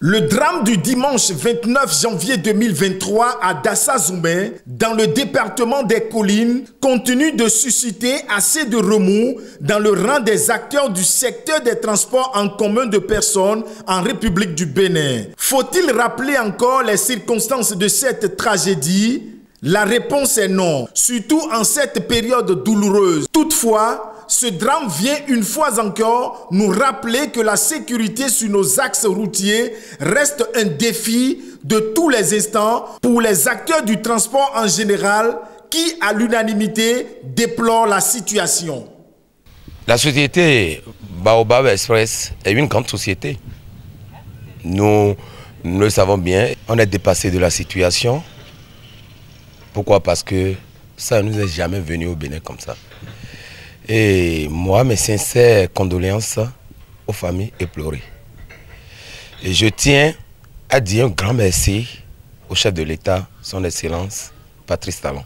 Le drame du dimanche 29 janvier 2023 à Dassa-Zoumé, dans le département des Collines, continue de susciter assez de remous dans le rang des acteurs du secteur des transports en commun de personnes en République du Bénin. Faut-il rappeler encore les circonstances de cette tragédie? La réponse est non, surtout en cette période douloureuse. Toutefois, ce drame vient une fois encore nous rappeler que la sécurité sur nos axes routiers reste un défi de tous les instants pour les acteurs du transport en général qui, à l'unanimité, déplorent la situation. La société Baobab Express est une grande société. Nous le savons bien, on est dépassé de la situation. Pourquoi? Parce que ça ne nous est jamais venu au Bénin comme ça. Et moi, mes sincères condoléances aux familles éplorées. Et je tiens à dire un grand merci au chef de l'État, son Excellence, Patrice Talon.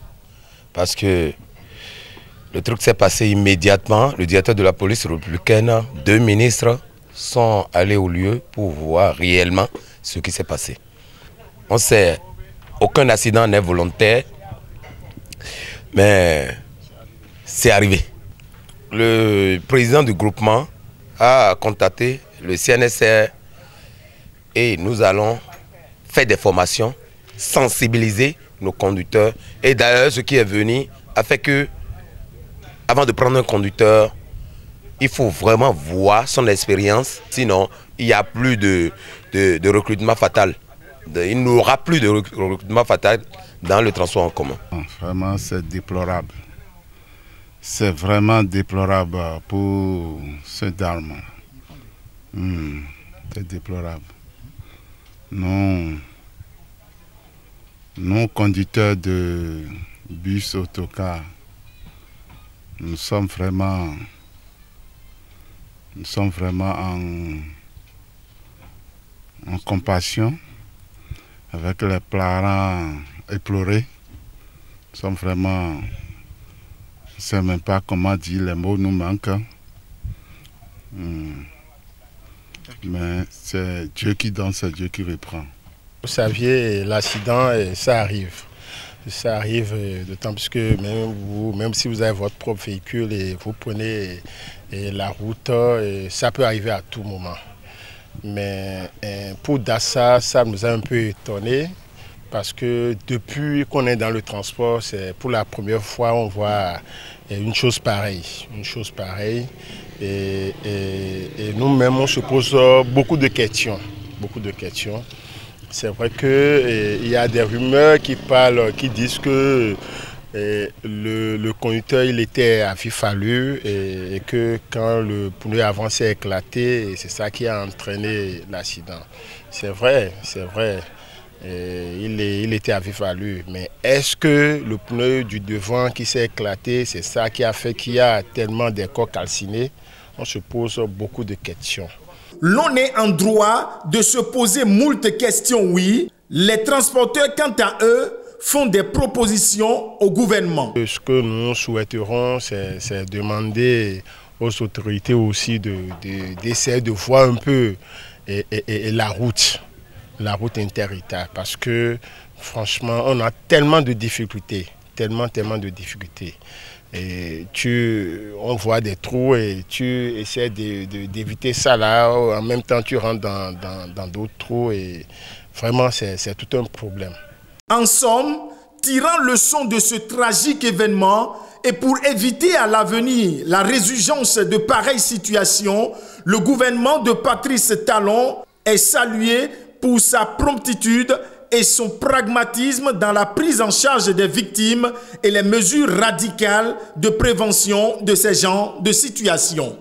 Parce que le truc s'est passé immédiatement. Le directeur de la police républicaine, 2 ministres sont allés au lieu pour voir réellement ce qui s'est passé. On sait, aucun accident n'est volontaire, mais c'est arrivé. Le président du groupement a contacté le CNSR et nous allons faire des formations, sensibiliser nos conducteurs. Et d'ailleurs, ce qui est venu a fait que, avant de prendre un conducteur, il faut vraiment voir son expérience. Sinon, il n'y a plus de recrutement fatal. Il n'y aura plus de recrutement fatal dans le transport en commun. Vraiment, c'est déplorable. C'est vraiment déplorable pour ce drame. C'est déplorable. Nous, conducteurs de bus autocar, nous sommes vraiment en compassion avec les parents éplorés. Nous sommes vraiment... Je ne sais même pas comment dire, les mots nous manquent. Mais c'est Dieu qui donne, c'est Dieu qui reprend. Vous saviez, l'accident, ça arrive. Ça arrive d'autant plus que même si vous avez votre propre véhicule et vous prenez la route, ça peut arriver à tout moment. Mais pour Dassa, ça nous a un peu étonnés. Parce que depuis qu'on est dans le transport, c'est pour la première fois on voit une chose pareille. Et nous-mêmes, on se pose beaucoup de questions. C'est vrai qu'il y a des rumeurs qui disent que le conducteur il était à vif allure et que quand le pneu avant s'est éclaté, c'est ça qui a entraîné l'accident. C'est vrai. Il était à vif allure, mais est-ce que le pneu du devant qui s'est éclaté, c'est ça qui a fait qu'il y a tellement de corps calcinés? On se pose beaucoup de questions. L'on est en droit de se poser moult questions, oui. Les transporteurs, quant à eux, font des propositions au gouvernement. Ce que nous souhaiterons, c'est demander aux autorités aussi d'essayer de voir un peu la route inter-État, parce que franchement on a tellement de difficultés, tellement de difficultés. Et on voit des trous et tu essaies d'éviter ça là, en même temps tu rentres dans d'autres trous et vraiment c'est tout un problème. En somme, tirant leçon de ce tragique événement et pour éviter à l'avenir la résurgence de pareilles situations, le gouvernement de Patrice Talon est salué pour sa promptitude et son pragmatisme dans la prise en charge des victimes et les mesures radicales de prévention de ces genres de situations.